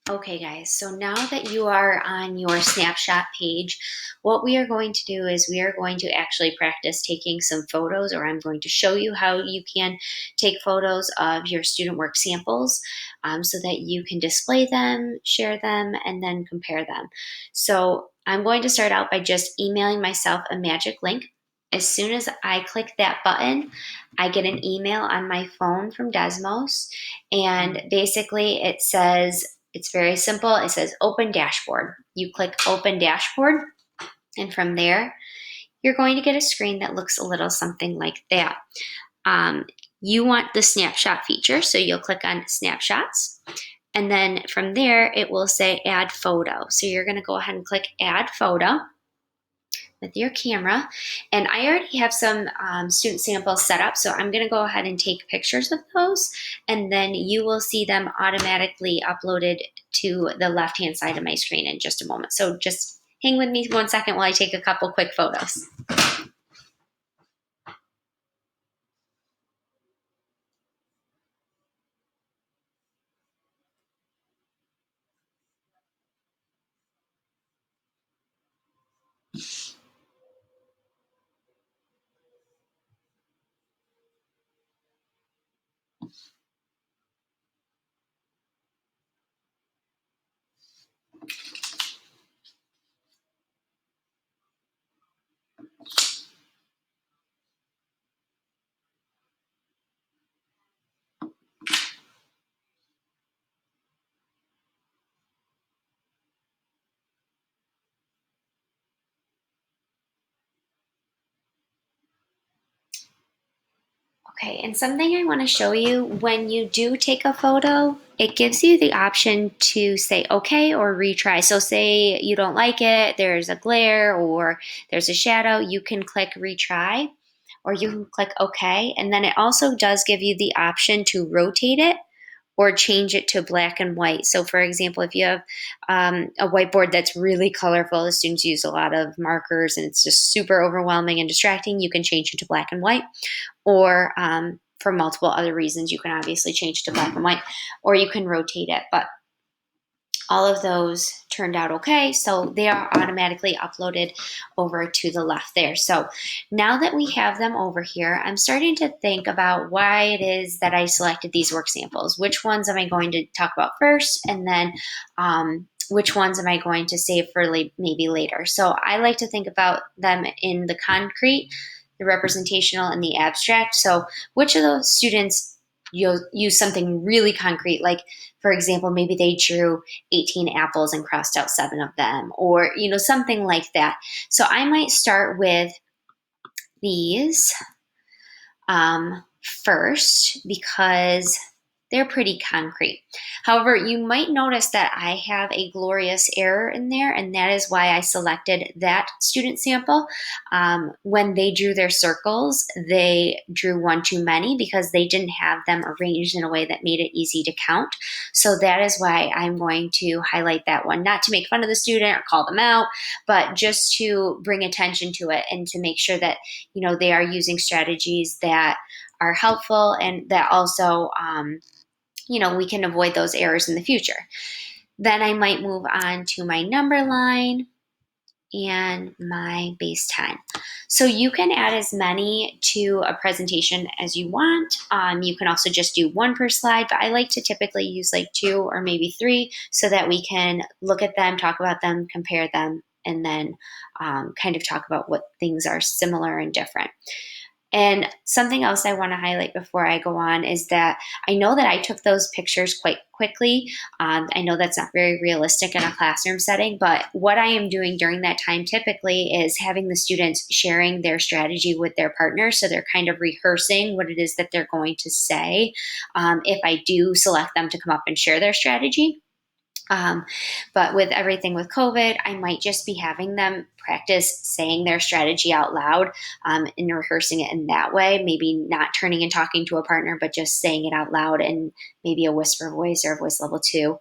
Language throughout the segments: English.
Okay, guys, so now that you are on your Snapshot page, what we are going to do is we are going to actually practice taking some photos, or I'm going to show you how you can take photos of your student work samples so that you can display them, share them, and then compare them. So I'm going to start out by just emailing myself a magic link. As soon as I click that button, I get an email on my phone from DESMOS, and basically it says, it's very simple. It says open dashboard. You click open dashboard, and from there, you're going to get a screen that looks a little something like that. Um, you want the snapshot feature, so you'll click on snapshots. And then from there, it will say add photo. So you're going to go ahead and click add photo with your camera. And I already have some student samples set up, so I'm going to go ahead and take pictures of those, and then you will see them automatically uploaded to the left-hand side of my screen in just a moment. So just hang with me 1 second while I take a couple quick photos. Okay, and something I want to show you, when you do take a photo, it gives you the option to say okay or retry. So say you don't like it, there's a glare or there's a shadow, you can click retry, or you can click okay. And then it also does give you the option to rotate it or change it to black and white. So for example, if you have a whiteboard that's really colorful, the students use a lot of markers and it's just super overwhelming and distracting, you can change it to black and white. Or for multiple other reasons, you can obviously change it to black and white, or you can rotate it. But all of those turned out okay, so they are automatically uploaded over to the left there. So now that we have them over here, I'm starting to think about why it is that I selected these work samples. Which ones am I going to talk about first, and then which ones am I going to save for maybe later? So I like to think about them in the concrete, the representational, and the abstract. So which of those students you'll use something really concrete, like for example, maybe they drew 18 apples and crossed out 7 of them, or something like that. So I might start with these first because they're pretty concrete. However, you might notice that I have a glorious error in there, and that is why I selected that student sample. When they drew their circles, they drew one too many because they didn't have them arranged in a way that made it easy to count. So that is why I'm going to highlight that one, not to make fun of the student or call them out, but just to bring attention to it and to make sure that they are using strategies that are helpful and that also we can avoid those errors in the future. Then I might move on to my number line and my base time. So you can add as many to a presentation as you want. You can also just do one per slide, but I like to typically use like 2 or maybe 3 so that we can look at them, talk about them, compare them, and then kind of talk about what things are similar and different. And something else I want to highlight before I go on is that I know that I took those pictures quite quickly. I know that's not very realistic in a classroom setting, but what I am doing during that time typically is having the students sharing their strategy with their partners. So they're kind of rehearsing what it is that they're going to say if I do select them to come up and share their strategy. But with everything with COVID, I might just be having them practice saying their strategy out loud and rehearsing it in that way. Maybe not turning and talking to a partner, but just saying it out loud in maybe a whisper voice or a voice level 2.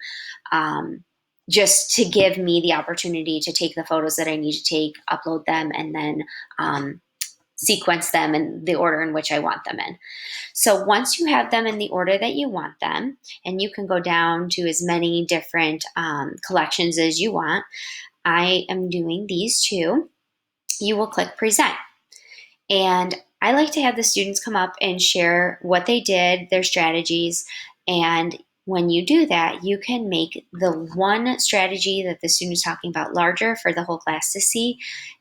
Just to give me the opportunity to take the photos that I need to take, upload them, and then sequence them in the order in which I want them in. So once you have them in the order that you want them, and you can go down to as many different collections as you want, I am doing these two. You will click present. And I like to have the students come up and share what they did, their strategies, and when you do that, you can make the one strategy that the student is talking about larger for the whole class to see,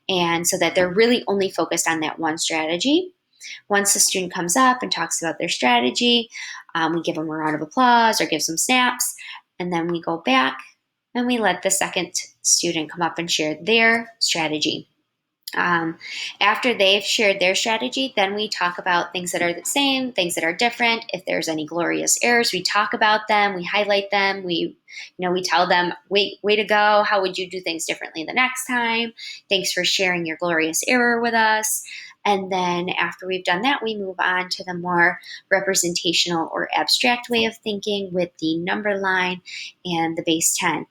and so that they're really only focused on that one strategy. Once the student comes up and talks about their strategy, we give them a round of applause or give some snaps, and then we go back and we let the second student come up and share their strategy. After they've shared their strategy, then we talk about things that are the same, things that are different. If there's any glorious errors, we talk about them, we highlight them, we tell them, way to go, how would you do things differently the next time? Thanks for sharing your glorious error with us. And then after we've done that, we move on to the more representational or abstract way of thinking with the number line and the base 10.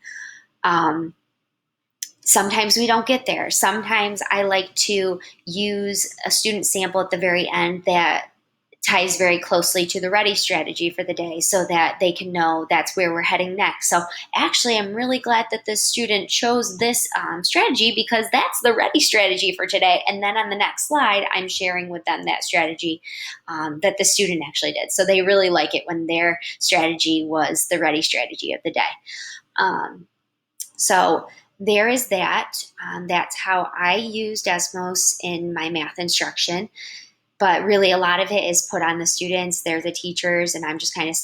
Sometimes we don't get there. Sometimes I like to use a student sample at the very end that ties very closely to the ready strategy for the day so that they can know that's where we're heading next. So actually, I'm really glad that this student chose this strategy because that's the ready strategy for today. And then on the next slide, I'm sharing with them that strategy that the student actually did. So they really like it when their strategy was the ready strategy of the day. So there is that. That's how I use DESMOS in my math instruction. But really, a lot of it is put on the students. They're the teachers, and I'm just kind of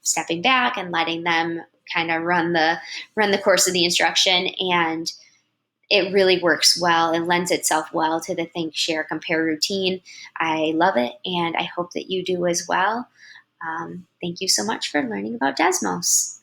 stepping back and letting them kind of run the course of the instruction. And it really works well and lends itself well to the think, share, compare routine. I love it, and I hope that you do as well. Thank you so much for learning about DESMOS.